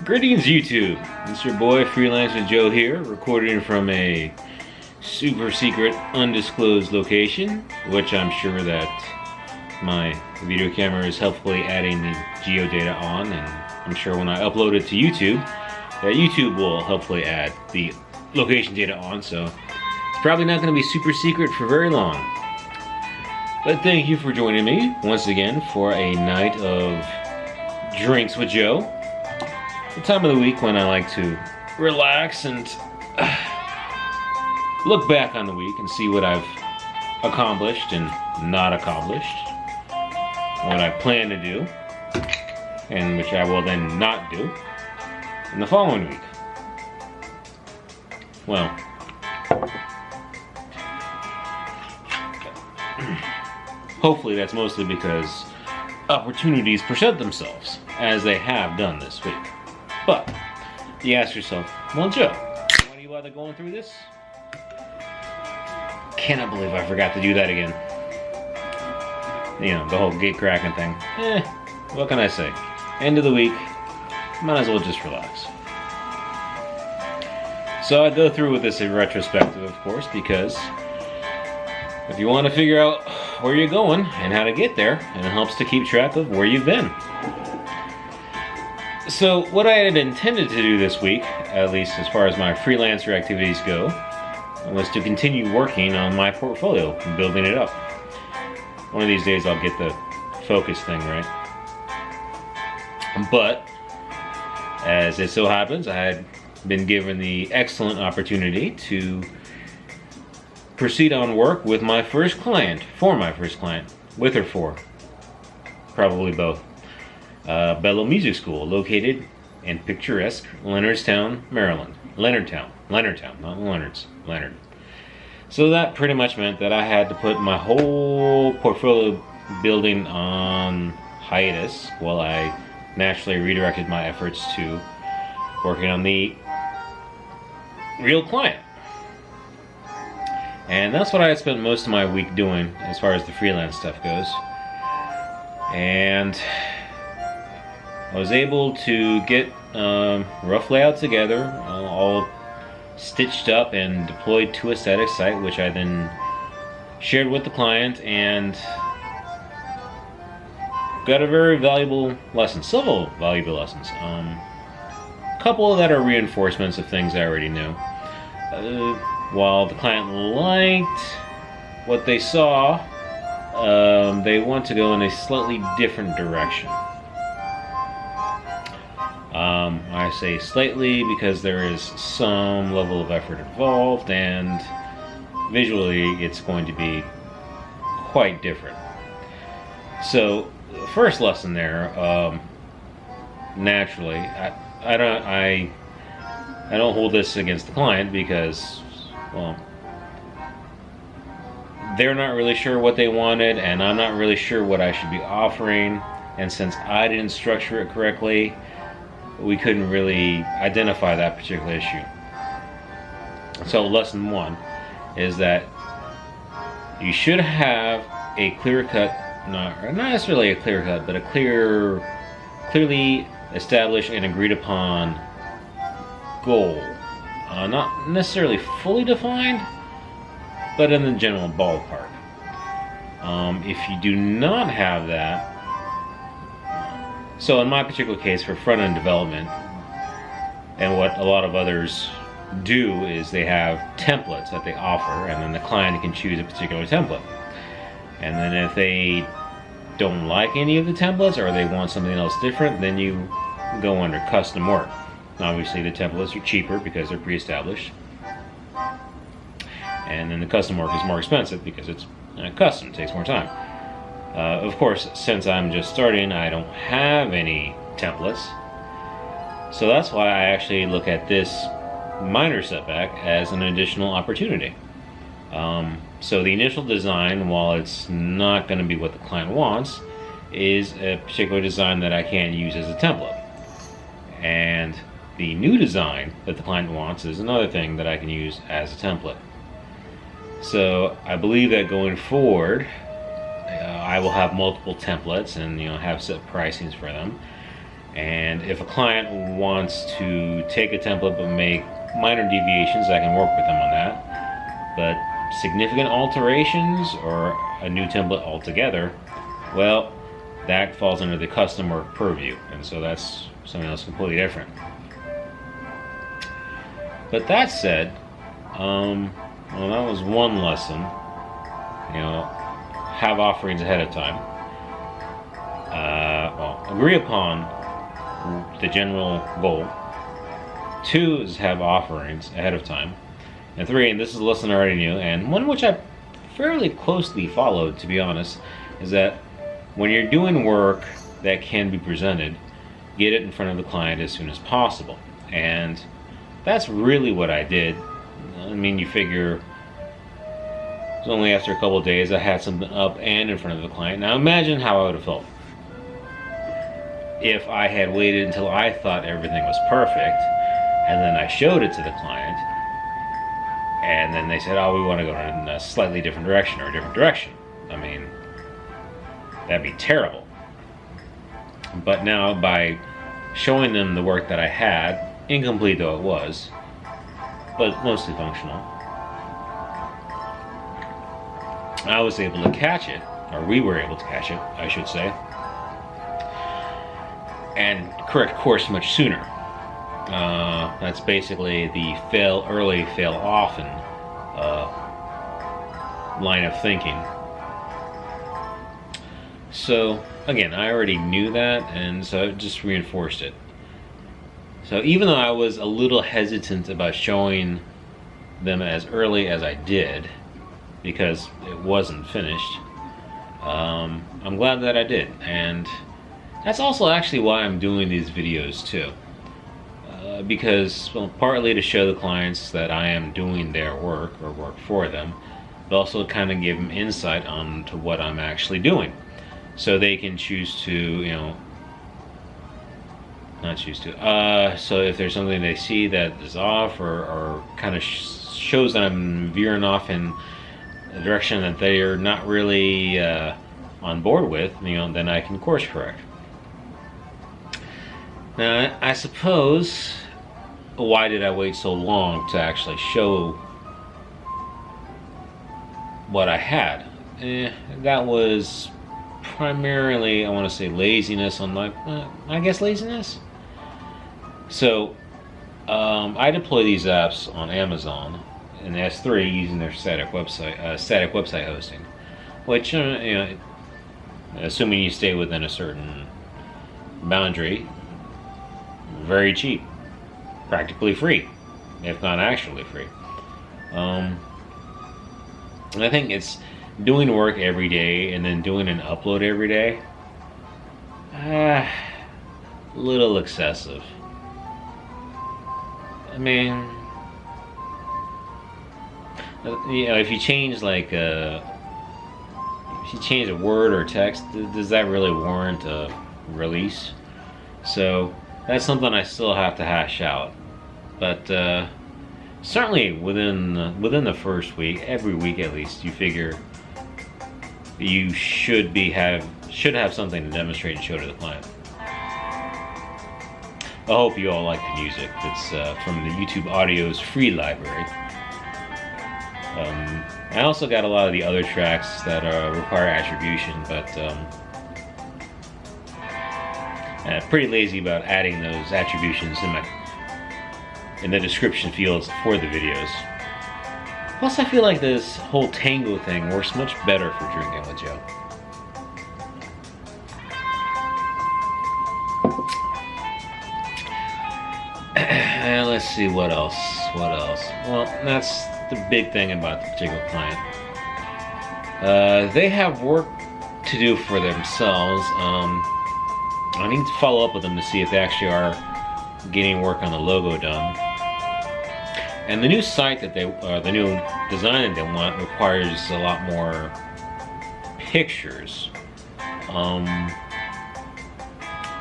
Greetings YouTube, it's your boy Freelancer Joe here, recording from a super secret undisclosed location, which I'm sure that my video camera is helpfully adding the geodata on, and I'm sure when I upload it to YouTube, that YouTube will helpfully add the location data on, so it's probably not going to be super secret for very long. But thank you for joining me once again for a night of drinks with Joe. The time of the week when I like to relax and look back on the week and see what I've accomplished and not accomplished, what I plan to do, and which I will then not do in the following week. Well, hopefully that's mostly because opportunities present themselves, as they have done this week. But you ask yourself, well, Joe, why do you bother going through this? Cannot believe I forgot to do that again. You know, the whole gate cracking thing. What can I say? End of the week, might as well just relax. So I go through with this in retrospective, of course, because if you want to figure out where you're going and how to get there, and it helps to keep track of where you've been. So what I had intended to do this week, at least as far as my freelancer activities go, was to continue working on my portfolio and building it up. One of these days I'll get the focus thing right. But as it so happens, I had been given the excellent opportunity to proceed on work with my first client, with or for, probably both. Bellow Music School, located in picturesque Leonardtown, Maryland. Leonardtown, not Leonard's, Leonard. So that pretty much meant that I had to put my whole portfolio building on hiatus while I naturally redirected my efforts to working on the real client. And that's what I had spent most of my week doing as far as the freelance stuff goes. And I was able to get rough layout together, all stitched up and deployed to a static site, which I then shared with the client and got a very valuable lesson, several valuable lessons. A couple that are reinforcements of things I already knew. While the client liked what they saw, they want to go in a slightly different direction. I say slightly because there is some level of effort involved, and visually it's going to be quite different. So the first lesson there, naturally, I don't hold this against the client because, well, they're not really sure what they wanted, and I'm not really sure what I should be offering, and since I didn't structure it correctly, we couldn't really identify that particular issue. So lesson one is that you should have a clear-cut, not necessarily a clear-cut, but a clearly established and agreed upon goal. Not necessarily fully defined, but in the general ballpark. If you do not have that, so in my particular case for front-end development, and what a lot of others do is they have templates that they offer, and then the client can choose a particular template. And then if they don't like any of the templates or they want something else different, then you go under custom work. Obviously the templates are cheaper because they're pre-established, and then the custom work is more expensive because it's custom, it takes more time. Of course, since I'm just starting, I don't have any templates, so that's why I actually look at this minor setback as an additional opportunity. So the initial design, while it's not going to be what the client wants, is a particular design that I can use as a template. And the new design that the client wants is another thing that I can use as a template. So I believe that going forward, I will have multiple templates and have set pricings for them, And if a client wants to take a template but make minor deviations, I can work with them on that. But significant alterations or a new template altogether, well, that falls under the custom work purview, and so that's something else completely different. But that said, well, that was one lesson. You know, have offerings ahead of time. Well, agree upon the general goal. 2 is have offerings ahead of time. And 3, and this is a lesson I already knew, and one which I fairly closely followed, to be honest, is that when you're doing work that can be presented, get it in front of the client as soon as possible. And that's really what I did. I mean, you figure it's only after a couple of days I had something up and in front of the client. Now imagine how I would have felt if I had waited until I thought everything was perfect, and then I showed it to the client, and then they said, oh, we want to go in a slightly different direction or a different direction. I mean, that'd be terrible. But now, by showing them the work that I had, incomplete though it was, but mostly functional, I was able to catch it, or we were able to catch it, I should say, and correct course much sooner. That's basically the fail early, fail often line of thinking. So again, I already knew that, and so it just reinforced it. So even though I was a little hesitant about showing them as early as I did, because it wasn't finished, I'm glad that I did. And that's also actually why I'm doing these videos too. Because, well, partly to show the clients that I am doing their work or work for them, but also kind of give them insight onto what I'm actually doing, so they can choose to, you know, not choose to. So if there's something they see that is off, or kind of shows that I'm veering off in a direction that they are not really on board with, you know, then I can course correct. Now, I suppose, why did I wait so long to actually show what I had? That was primarily, I want to say, laziness on my, I guess laziness. So, I deploy these apps on Amazon in S3 using their static website hosting, which, you know, assuming you stay within a certain boundary, very cheap, practically free, if not actually free. And I think it's doing work every day and then doing an upload every day, a little excessive. I mean, you know, if you change like if you change a word or text, does that really warrant a release? So that's something I still have to hash out. But certainly within the first week, every week at least, you figure you should have something to demonstrate and show to the client. I hope you all like the music. It's from the YouTube Audio's free library. I also got a lot of the other tracks that require attribution, but pretty lazy about adding those attributions in the description fields for the videos. Plus, I feel like this whole tango thing works much better for drinking with Joe. And let's see, what else? Well, that's the big thing about the particular client. They have work to do for themselves. I need to follow up with them to see if they actually are getting work on the logo done. And the new site that the new design that they want requires a lot more pictures.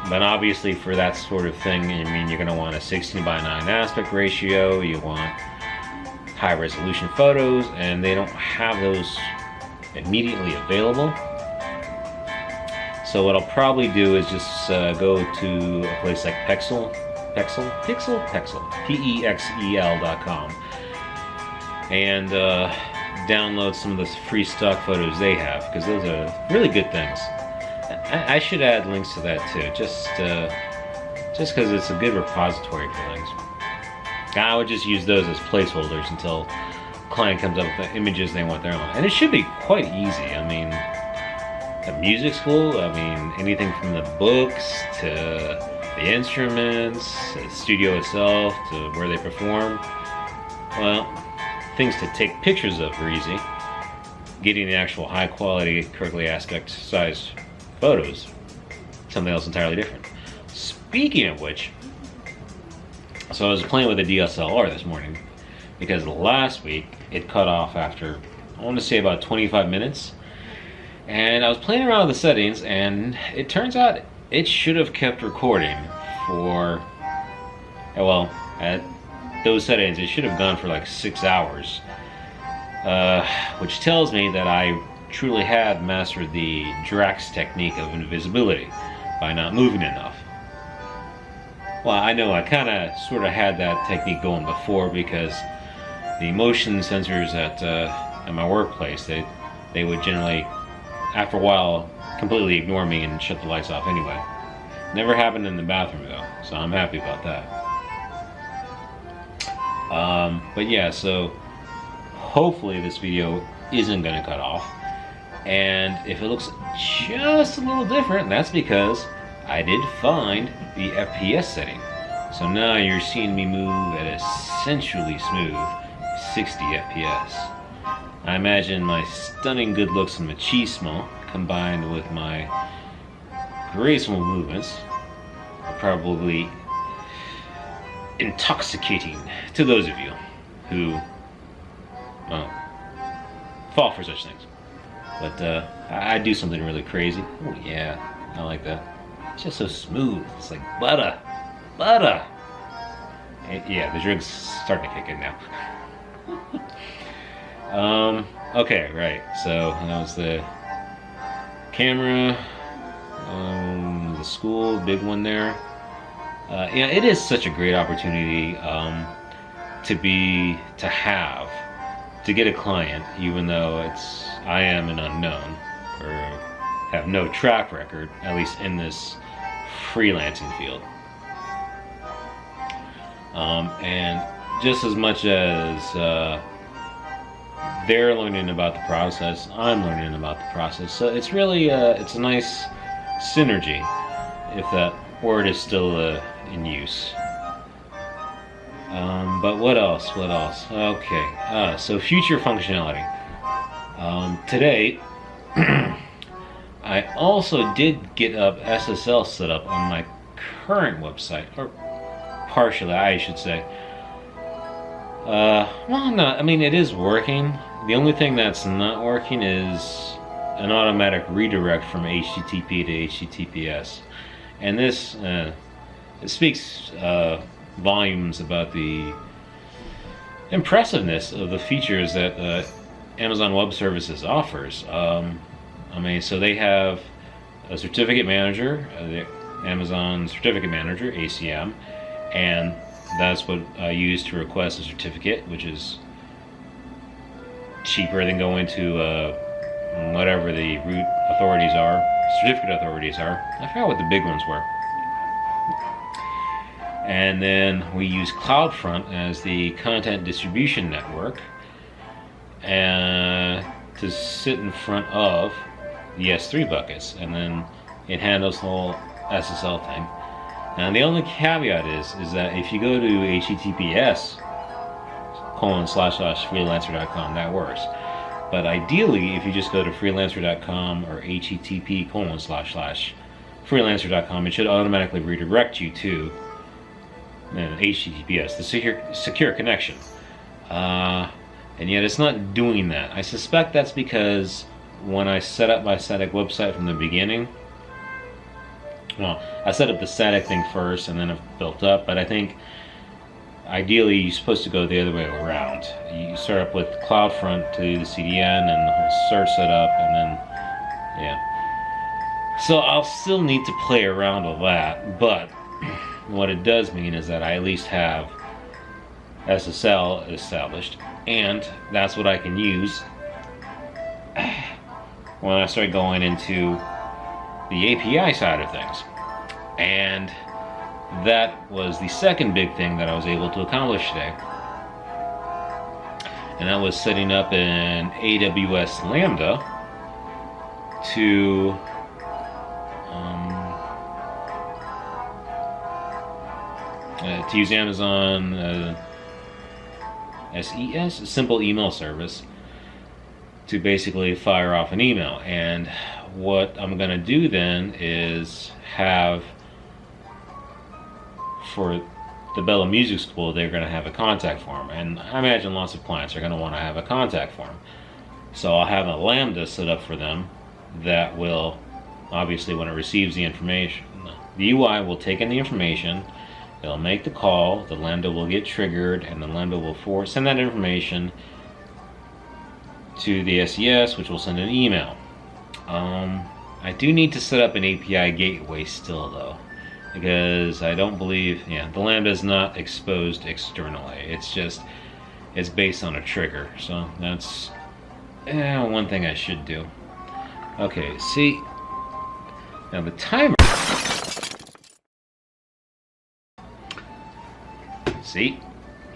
But obviously for that sort of thing, I mean, you're going to want a 16:9 aspect ratio, you want high resolution photos, and they don't have those immediately available. So what I'll probably do is just go to a place like Pexel.com and download some of the free stock photos they have, because those are really good things. I should add links to that too, just because it's a good repository for things. I would just use those as placeholders until the client comes up with the images they want their own. And it should be quite easy. I mean, at music school, I mean, anything from the books to the instruments, the studio itself, to where they perform. Well, things to take pictures of are easy. Getting the actual high quality, correctly aspect size photos, something else entirely different. Speaking of which, so I was playing with a DSLR this morning, because last week it cut off after, I want to say, about 25 minutes. And I was playing around with the settings, and it turns out it should have kept recording for, well, at those settings it should have gone for like 6 hours. Which tells me that I truly had mastered the Drax technique of invisibility by not moving enough. Well, I know I kind of sort of had that technique going before, because the motion sensors at my workplace, they would generally, after a while, completely ignore me and shut the lights off anyway. Never happened in the bathroom though, so I'm happy about that. But yeah, so hopefully this video isn't going to cut off. And if it looks just a little different, that's because I did find the FPS setting. So now you're seeing me move at essentially smooth 60 FPS. I imagine my stunning good looks and machismo combined with my graceful movements are probably intoxicating to those of you who, well, fall for such things. But I do something really crazy. Oh yeah, I like that. It's just so smooth. It's like butter. Butter! And yeah, the drink's starting to kick in now. Okay, right. So that was the camera, the school, big one there. Yeah, it is such a great opportunity to get a client, even though I am an unknown, or have no track record, at least in this freelancing field. And just as much as they're learning about the process, I'm learning about the process. So it's really it's a nice synergy, if that word is still in use. But what else? What else? Okay. So future functionality. Today, I also did get up SSL set up on my current website, or partially, I should say. Well, no, I mean, it is working. The only thing that's not working is an automatic redirect from HTTP to HTTPS. And this, it speaks volumes about the impressiveness of the features that Amazon Web Services offers. I mean, so they have a certificate manager, the Amazon Certificate Manager, ACM, and that's what I use to request a certificate, which is cheaper than going to whatever the root authorities are, certificate authorities are. I forgot what the big ones were. And then we use CloudFront as the content distribution network to sit in front of the S3 buckets, and then it handles the whole SSL thing. Now the only caveat is that if you go to https://freelancer.com, that works. But ideally, if you just go to freelancer.com or http://freelancer.com, it should automatically redirect you to HTTPS, the secure connection. And yet it's not doing that. I suspect that's because when I set up my static website from the beginning, well, I set up the static thing first and then I've built up, but I think ideally you're supposed to go the other way around. You start up with CloudFront to the CDN and the whole search setup, and then, yeah. So I'll still need to play around with that, but what it does mean is that I at least have SSL established, and that's what I can use when I start going into the API side of things. And that was the second big thing that I was able to accomplish today. And that was setting up an AWS Lambda to use Amazon SES, a simple email service, to basically fire off an email. And what I'm going to do then is have, for the Bella Music School, they're going to have a contact form, and I imagine lots of clients are going to want to have a contact form. So I'll have a Lambda set up for them that will, obviously, when it receives the information, the UI will take in the information, it'll make the call, the Lambda will get triggered, and the Lambda will send that information to the SES, which will send an email. I do need to set up an API gateway still, though, because I don't believe, the Lambda is not exposed externally. It's based on a trigger. So that's one thing I should do. Okay, see, now the timer.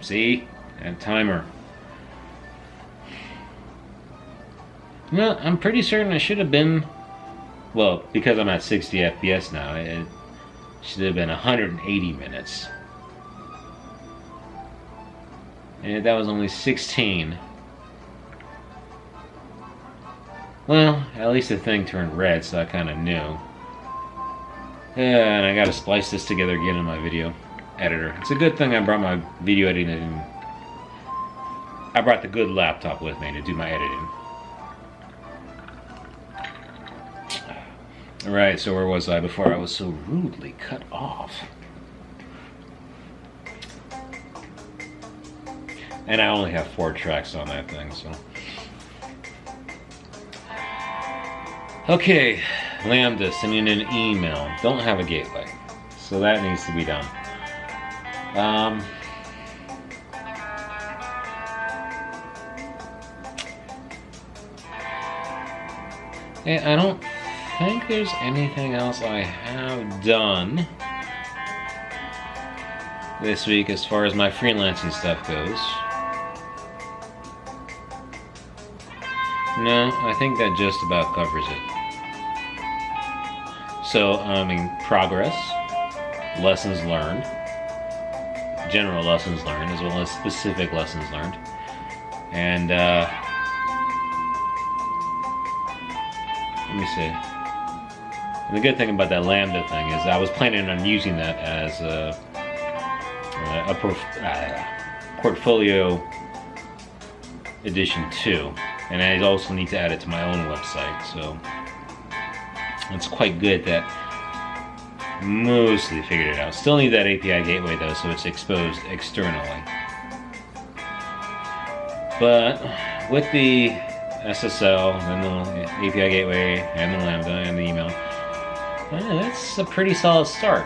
See, and timer. No, I'm pretty certain I should have been, well, because I'm at 60 FPS now, it should have been 180 minutes. And that was only 16. Well, at least the thing turned red, so I kind of knew. And I gotta splice this together again in my video editor. It's a good thing I brought my video editing. I brought the good laptop with me to do my editing. Alright, so where was I before I was so rudely cut off? And I only have 4 tracks on that thing, so. Okay, Lambda, sending an email. Don't have a gateway, so that needs to be done. And I don't think there's anything else I have done this week as far as my freelancing stuff goes. No, I think that just about covers it. So, progress, lessons learned, general lessons learned, as well as specific lessons learned. And, let me see. And the good thing about that Lambda thing is I was planning on using that as a portfolio edition 2. And I also need to add it to my own website, so it's quite good that mostly figured it out. Still need that API gateway though, so it's exposed externally. But with the SSL and the API gateway and the Lambda and the email, that's a pretty solid start.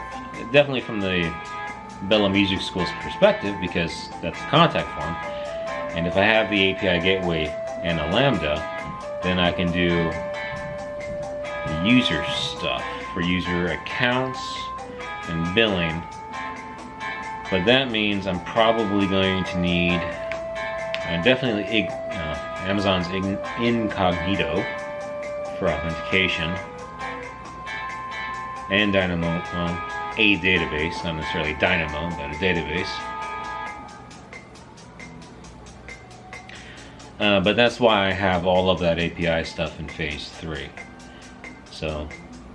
Definitely from the Bella Music School's perspective, because that's the contact form. And if I have the API gateway and a Lambda, then I can do the user stuff for user accounts and billing. But that means I'm probably going to need, definitely Amazon's Incognito for authentication, and Dynamo, a database, not necessarily Dynamo, but a database. But that's why I have all of that API stuff in phase 3. So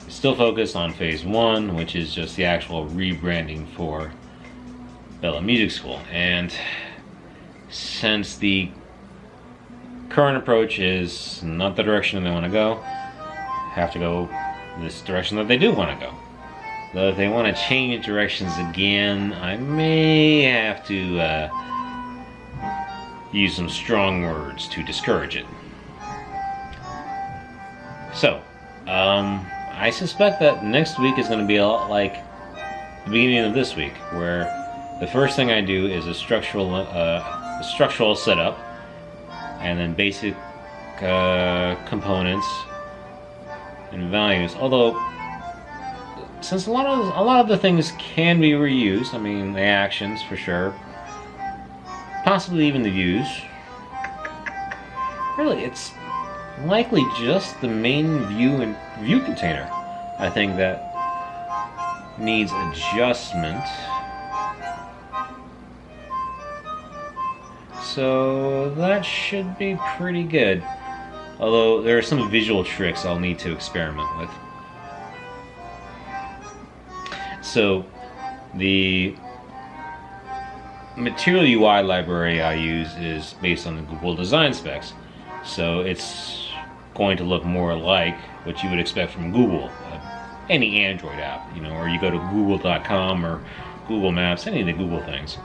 still focused on phase 1, which is just the actual rebranding for Bella Music School. And since the current approach is not the direction they want to go, have to go this direction that they do want to go. Though if they want to change directions again, I may have to use some strong words to discourage it. So, I suspect that next week is going to be a lot like the beginning of this week, where the first thing I do is a structural setup, and then basic components and values. Although, since a lot of the things can be reused, I mean the actions for sure, possibly even the views. Really, it's likely just the main view and view container, I think, that needs adjustment. So that should be pretty good. Although there are some visual tricks I'll need to experiment with. So the material UI library I use is based on the Google design specs. So it's going to look more like what you would expect from Google, any Android app, you know, or you go to google.com or Google Maps, any of the Google things.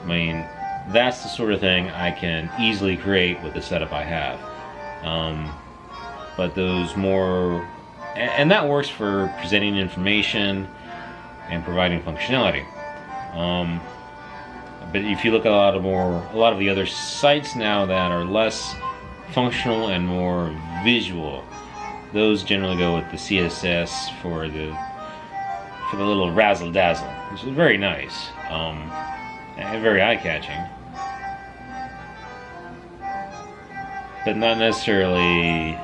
I mean, that's the sort of thing I can easily create with the setup I have. But those more, and that works for presenting information and providing functionality. But if you look at a lot of the other sites now that are less functional and more visual, those generally go with the CSS for the little razzle dazzle, which is very nice and very eye-catching, but not necessarily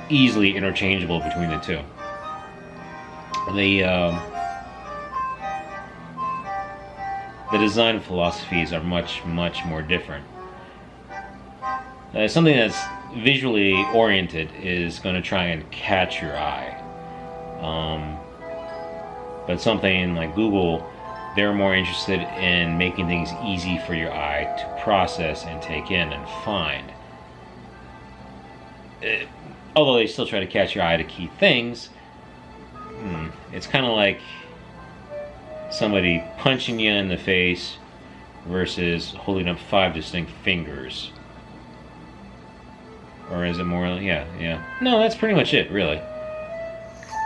easily interchangeable between the two. The design philosophies are much more different. Something that's visually oriented is going to try and catch your eye. But something like Google, they're more interested in making things easy for your eye to process and take in and find. Although they still try to catch your eye to key things, it's kind of like somebody punching you in the face versus holding up 5 distinct fingers. Or is it more like, yeah. No, that's pretty much it, really.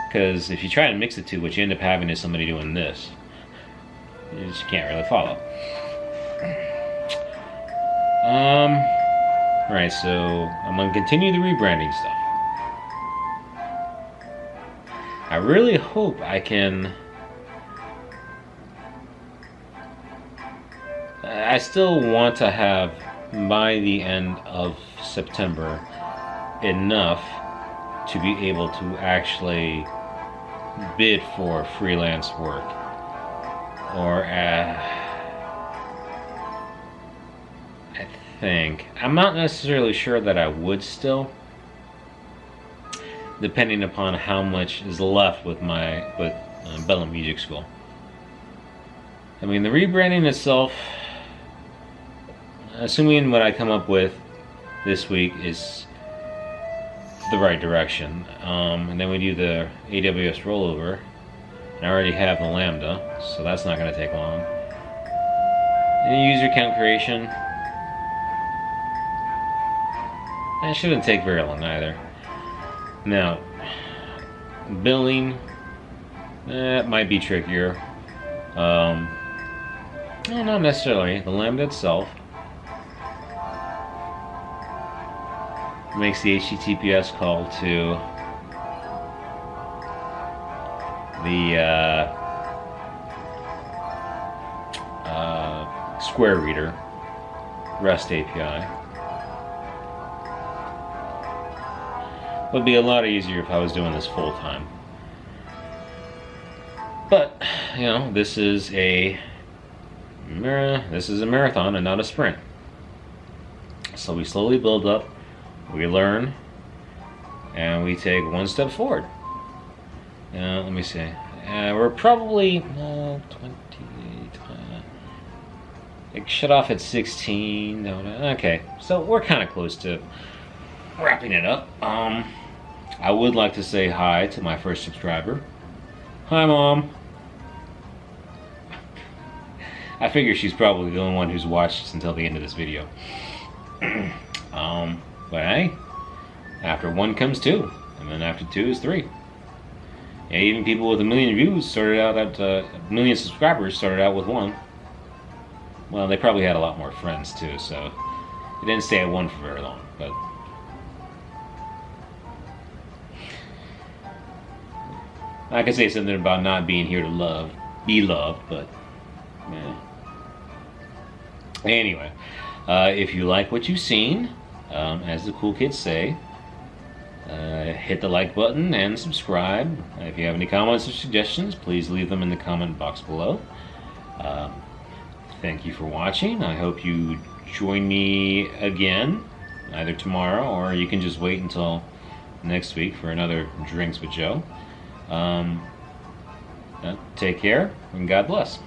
Because if you try to mix the two, what you end up having is somebody doing this. You just can't really follow. Alright, so I'm going to continue the rebranding stuff. I really hope I can... I still want to have, by the end of September, enough to be able to actually bid for freelance work. Or I think, I'm not necessarily sure that I would still, depending upon how much is left with Bellum Music School. I mean, the rebranding itself, assuming what I come up with this week is the right direction, and then we do the AWS rollover, and I already have the Lambda, so that's not going to take long. And user account creation, that shouldn't take very long either. Now, billing, that might be trickier. Well, not necessarily. The Lambda itself makes the HTTPS call to the Square Reader REST API. Would be a lot easier if I was doing this full time. But, you know, this is a marathon and not a sprint. So we slowly build up, we learn, and we take one step forward. Let me see. We're probably 20. It shut off at 16. No, okay, so we're kind of close to wrapping it up. I would like to say hi to my first subscriber. Hi, Mom. I figure she's probably the only one who's watched this until the end of this video. But hey, after one comes two. and then after 2 is 3. Yeah, even people with 1 million views started out at 1 million subscribers started out with 1. Well, they probably had a lot more friends too, so it didn't stay at 1 for very long. But I could say something about not being here to be loved, but anyway, if you like what you've seen, as the cool kids say, hit the like button and subscribe. If you have any comments or suggestions, please leave them in the comment box below. Thank you for watching. I hope you join me again, either tomorrow or you can just wait until next week for another Drinks with Joe. Take care and God bless.